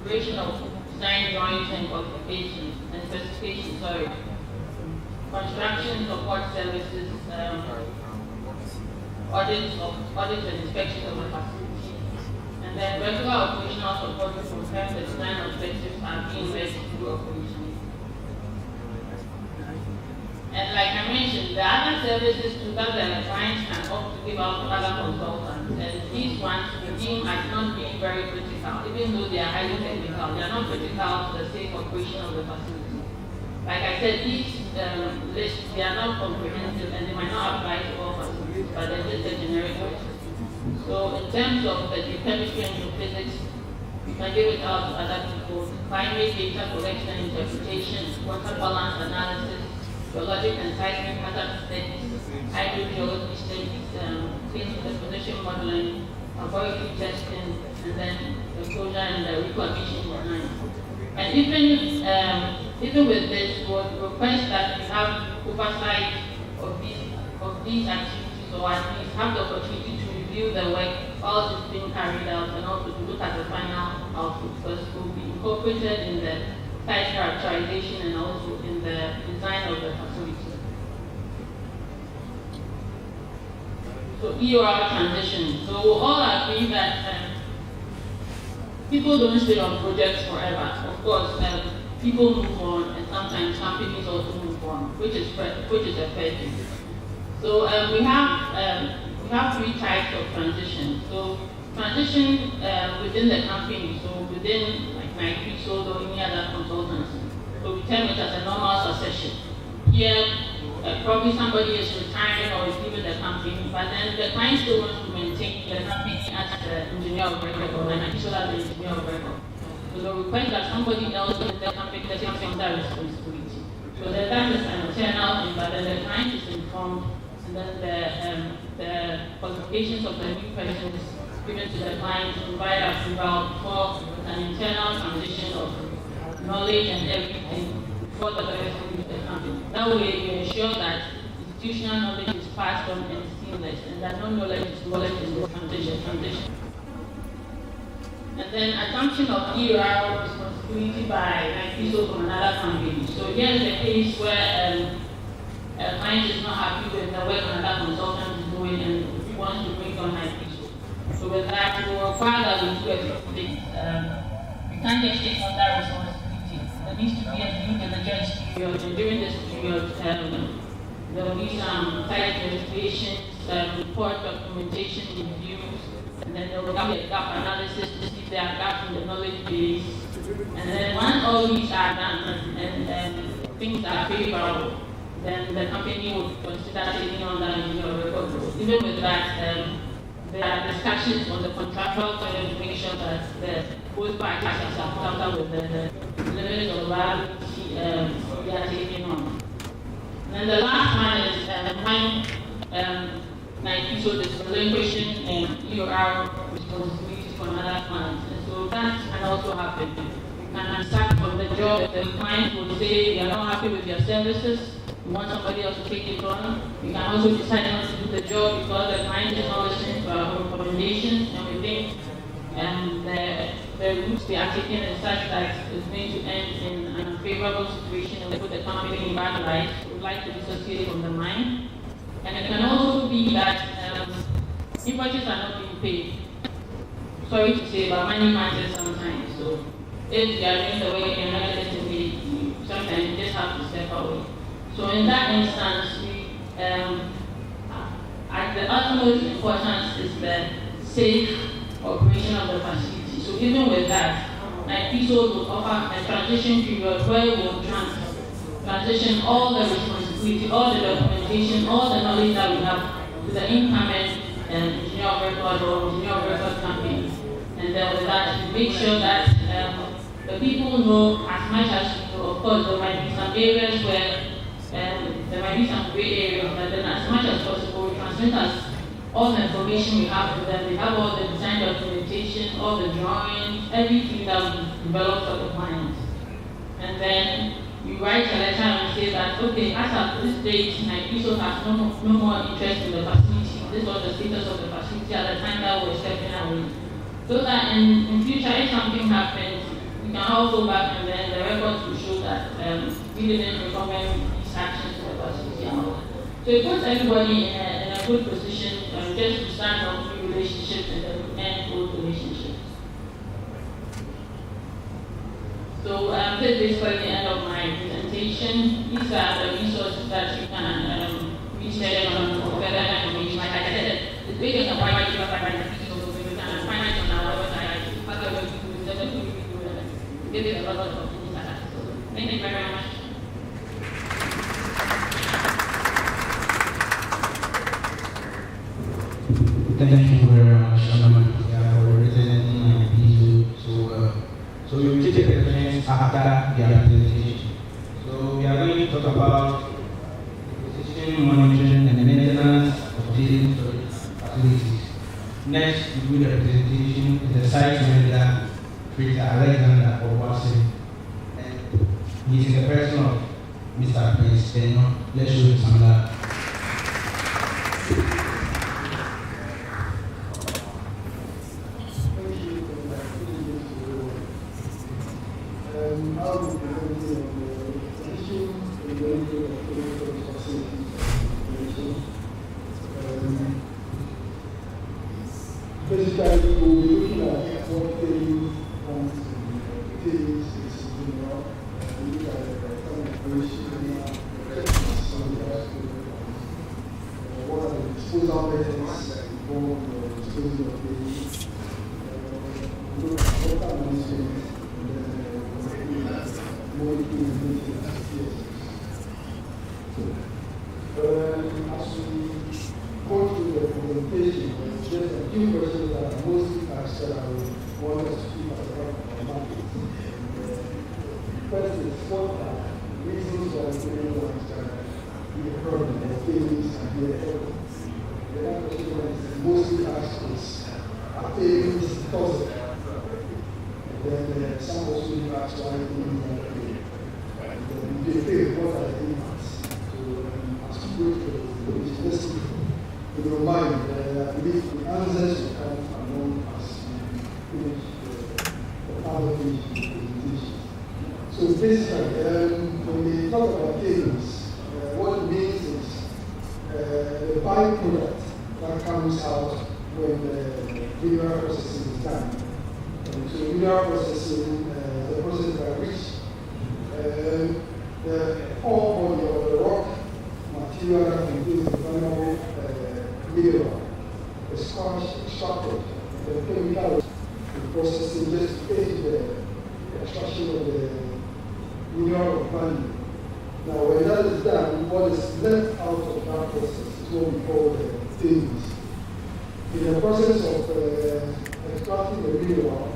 preparation of design drawings and qualifications and specifications, construction support services, audits and inspections of the facility, and then regular operational support to confirm the design objectives are being led through operation. And like I mentioned, the other services to that the clients can opt to give out to other consultants. And these ones we deem as not being very critical, even though they are highly technical. They are not critical to the safe operation of the facility. Like I said, these lists, they are not comprehensive and they might not apply to all facilities, but they're just a generic list. So in terms of the chemistry and physics, you can give it out to other people. Climate data collection and interpretation, water balance analysis, geologic and seismic hazard studies, hydrogeology studies, clean disposition modeling, laboratory testing, and then the closure and the reclamation design. And even with this, we would request that we have oversight of these activities, or at least have the opportunity to review the work while it's being carried out, and also to look at the final output, because it will be incorporated in the site characterization and also in the design of the facility. So EOR transition. So we all agree that people don't stay on projects forever. Of course, people move on, and sometimes companies also move on, which is a fair thing. So we have three types of transition. So transition within the company, so within like NIPSO or any other consultancy. So we term it as a normal succession. Here, probably somebody is retiring or is leaving the company, but then the client still wants to maintain the company as the engineer of record or NIPSO as the engineer of record. So the request that somebody else in the company takes on that responsibility. So that is an internal thing, but then the client is informed, and then the qualifications of the new person is given to the client to provide approval for an internal transition of knowledge and everything before the person leaves the company. That way you ensure that institutional knowledge is passed on and seamless, and that no knowledge is lost in the transition. And then assumption of EOR responsibility by NIPSO from another company. So here's the case where a client is not happy with the work another consultant is doing and wants to bring on NIPSO. So with that, we will require that we do everything. We can't just take on that responsibility. There needs to be a due diligence period, and during this period, there will be some site investigations, report documentation reviews, and then there will be a gap analysis to see if there are gaps in the knowledge base. And then once all these are done and things are favorable, then the company would consider taking on that engineer record. Even with that, there are discussions on the contractual terms to make sure that both parties are comfortable with the limits of liability they are taking on. And the last one is when NIPSO is relinquishing EOR responsibilities for another client. And so that can also happen. You can start from the job, the client will say they are not happy with your services, you want somebody else to take it on. You can also decide not to do the job because the client is not listening to our recommendations, and we think the routes they are taking is such that it's going to end in an unfavorable situation and put the company in bad light. We would like to dissociate from the mine. And it can also be that invoices are not being paid. Sorry to say, but money matters sometimes. So if you are doing the work and not getting paid, sometimes you just have to step away. So in that instance, at the utmost importance is the safe operation of the facility. So even with that, NIPSO will offer a transition period where we will transition all the responsibility, all the documentation, all the knowledge that we have to the incoming engineer of record or engineer of record company. And then with that, we make sure that the people know as much as we know. Of course, there might be some areas where there might be some gray areas, but then as much as possible, we transmit us all the information we have to them. They have all the design documentation, all the drawings, everything that we developed for the clients. And then you write a letter and say that, okay, as of this date, NIPSO has no more interest in the facility. This was the status of the facility at the time that we were stepping away. So that in future, if something happens, we can also back and then the records will show that we didn't recommend these actions to the facility and all that. So it puts everybody in a good position just to start up new relationships and then end old relationships. So this is basically the end of my presentation. These are the resources that you can reach there on for further information. Like I said, the biggest and primary you can find it on our website. Give it a lot of things like that. So thank you very much. Thank you very much, for representing my issue so well. So you will take the questions after the presentation. So we are going to talk about position monitoring and maintenance of daily storage facilities. Next, we do the presentation is the site manager, Peter Alexander Obasi, and he is in the person of Mr. Prince Daniel. Let's show you some of that. Basically, we'll be looking at what things and things is, look at the kind of operation, what are the disposal methods involved in the disposal of things, look at water management, and then monitoring and maintenance. As we go through the presentation, there's a few questions that are mostly asked that I want us to keep as part of our market. First is, what are reasons why people want to be a problem or failings and be a problem? The other question that is mostly asked is, are failings toxic? And then some also ask why failings are failed. And then if they fail, what are the impacts? So as we go through the legislation, if you don't mind, I believe the answers will come along as we finish the part of the presentation. So basically, when we talk about failings, what it means is the byproduct that comes out when the mineral processing is done. And so mineral processing, the process by which the ore body or the rock material that contains the vulnerable mineral is extracted, the chemical processing just to aid the extraction of the mineral of value. Now, when that is done, what is left out of that process is what we call the tailings. In the process of extracting the mineral,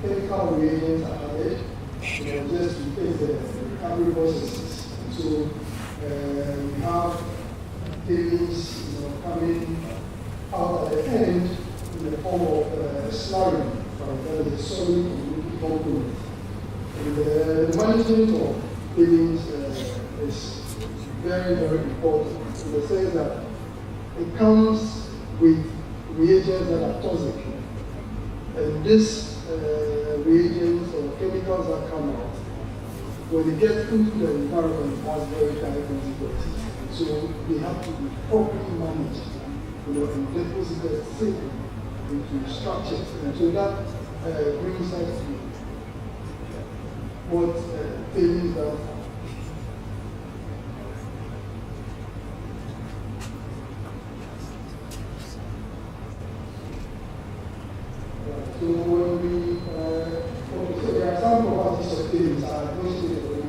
chemical reagents are added, just to aid the recovery processes. So we have tailings coming out at the end in the form of slurry, that is a solid component. And the management of tailings is very, very important in the sense that it comes with reagents that are toxic. And these reagents or chemicals that come out, when they get into the environment, it has very high consequences. So they have to be properly managed, and deposited safely into structures. And so that brings us to what tailings are. So when we, so there are some properties of tailings.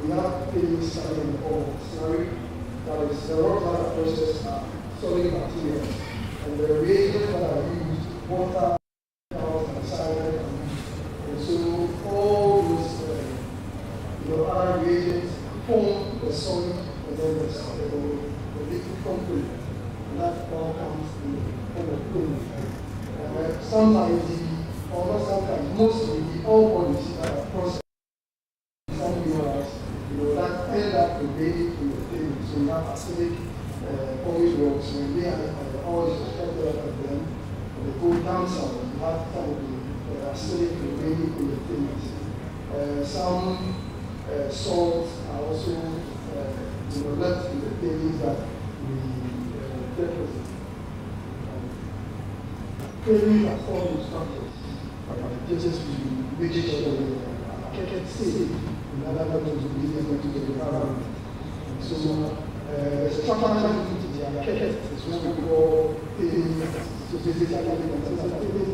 We have tailings coming in the form of slurry. That is, the rocks that are processed are solid materials, and the reagents that are used, water, and cyanide, and so all those other reagents form the solid, and then the liquid component, and that all comes in the form of chlorine. Sometimes, or not sometimes, mostly the all bodies that are processed, some minerals, that end up relating to the thing. So you have acidic polish rocks, when they are all suspected of them, they go down south. some salts are also left in the tailings that we deposit. Tailings are stored in structures, just to make sure that they are kept safe in order not to be able to the environment. So the structural entity are kept is what we call tailings. So basically, tailings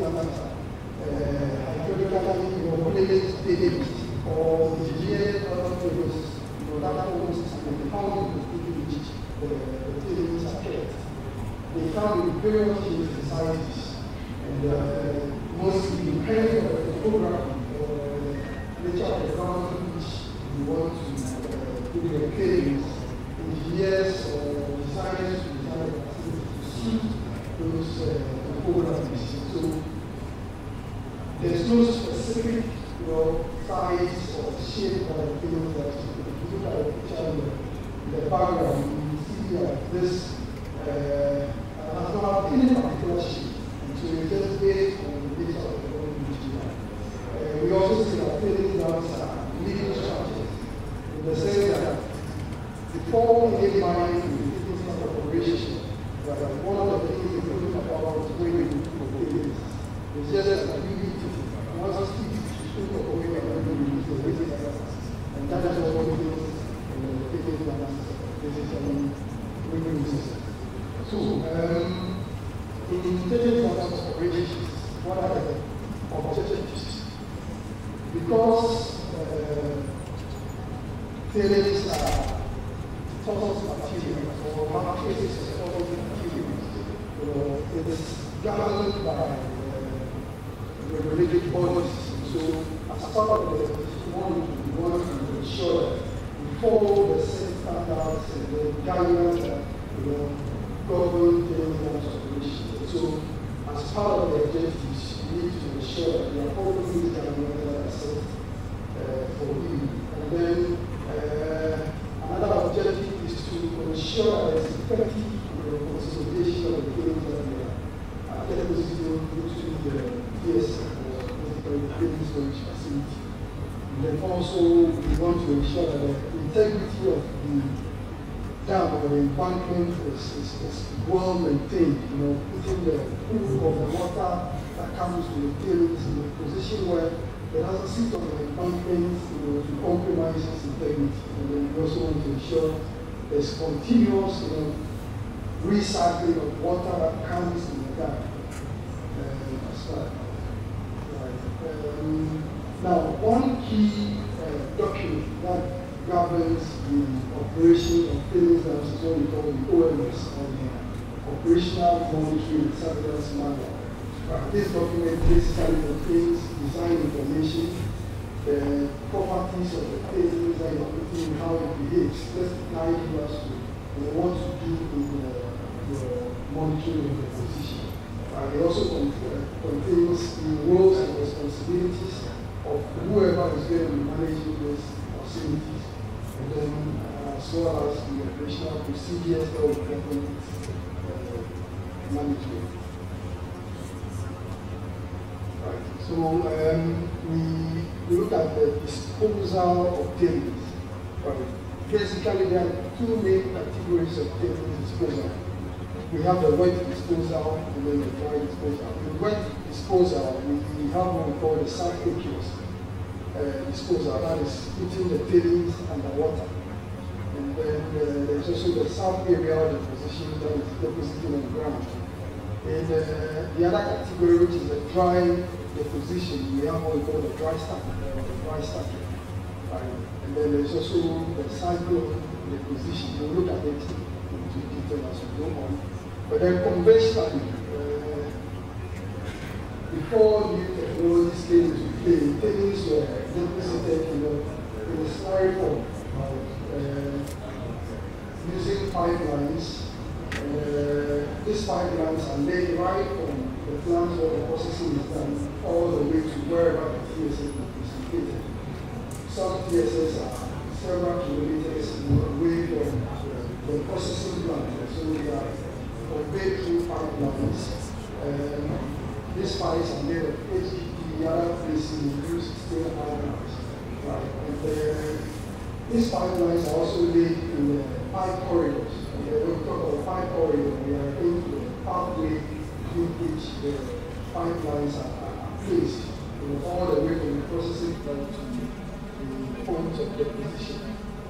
are hydraulically tailings or engineered other tailings. That almost the found the tailings are kept. They found in various societies, and mostly depending on the program or nature of the ground which we want to put the tailings, engineers or designers to design to suit those programs. So there's no specific size or shape of the tailings that you look at the picture in the background, you see that this has not any particular shape. So it's just based on the nature of the body which you have. We also see that tailings dams are living structures in the sense that before any mine is not operation, one of the things we think about when we do tailings is just that we need to once think of a way we are going to use the waste and that is what we do in the tailings dams basically bringing system. So in tailings dams operations, what are the objectives? Because tailings are toxic materials or markets of toxic materials, it is governed by regulated bodies. So as part of the we want to ensure that we follow the same standards and the guidelines that govern tailings dams operations. So as part of the objectives, we need to ensure that we are following these guidelines that are set for you. And then another objective is to ensure that there's effective consolidation of the tailings that we are depositing into the DSM or the tailings storage facility. And then also we want to ensure that the integrity of the dam or the embankment is well maintained, putting the pool of the water that comes to the tailings in a position where it doesn't sit on the embankment to compromise its integrity. And then we also want to ensure there's continuous recycling of water that comes in the dam. Now, one key document that governs the operation of tailings dams is what we call the OMS, or the Operational Monitoring and Surveillance Manual. This document basically contains design information, the properties of the tailings that you're putting in, how it behaves, just guide you as to what to do in the monitoring of the position. It also contains the roles and responsibilities of whoever is going to be managing those facilities, and then as well as the operational procedures that will govern management. Right. So we look at the disposal of tailings. Right. Basically, there are two main categories of tailings disposal. We have the wet disposal and then the dry disposal. The wet disposal, we have what we call the aqueous disposal, that is putting the tailings underwater. And then there's also the sub-aerial deposition that is depositing on the ground. And the other category, which is the dry deposition, we have what we call the dry stacking. Right? And then there's also the cyclone deposition. We'll look at it into detail as we go on. But then conventionally, before new technologies came into play, tailings were deposited in a slurry form, using pipelines. These pipelines are laid right from the plant where the processing is done all the way to wherever the TSS is located. Some TSS are several kilometers away from the processing plant, so we are conveyed through pipelines. These pipes are made of HDPE, other places use steel pipelines. Right. These pipelines are also laid in the pipe corridors. And when we talk about pipe corridor, we are going to the pathway in which the pipelines are placed, all the way from the processing plant to the point of deposition.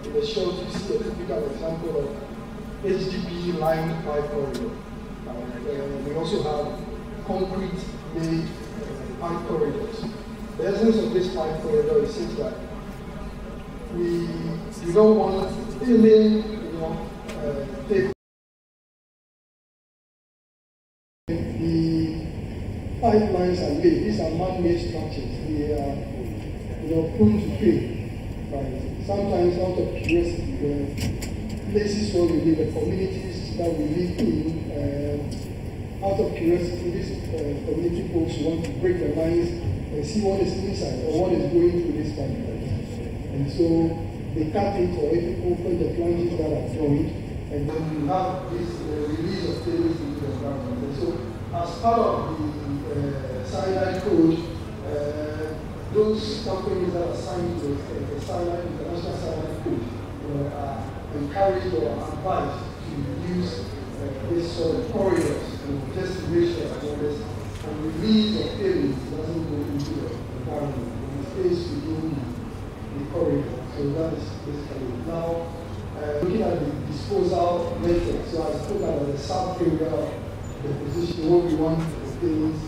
In the short, you see a typical example of HDPE line pipe corridor. We also have concrete made pipe corridors. The essence of this pipe corridor is such that we don't want any, take the pipelines are made. These are man-made structures. They are, prone to fail. Right? Sometimes out of curiosity, the places where we live, the communities that we live in, out of curiosity, these community folks want to break the lines and see what is inside or what is going through this pipeline. And so they cut it or even open the flanges that are joined, and then you have this release of tailings into the environment. And so, as part of the cyanide code, those companies that are signed to the cyanide, international cyanide code, are encouraged or advised to use this sort of corridors, just to make sure that there's a release of tailings doesn't go into the environment, it stays within the corridor. So that is basically it. Now, looking at the disposal method, so I spoke about the sub-area deposition, what we want the things,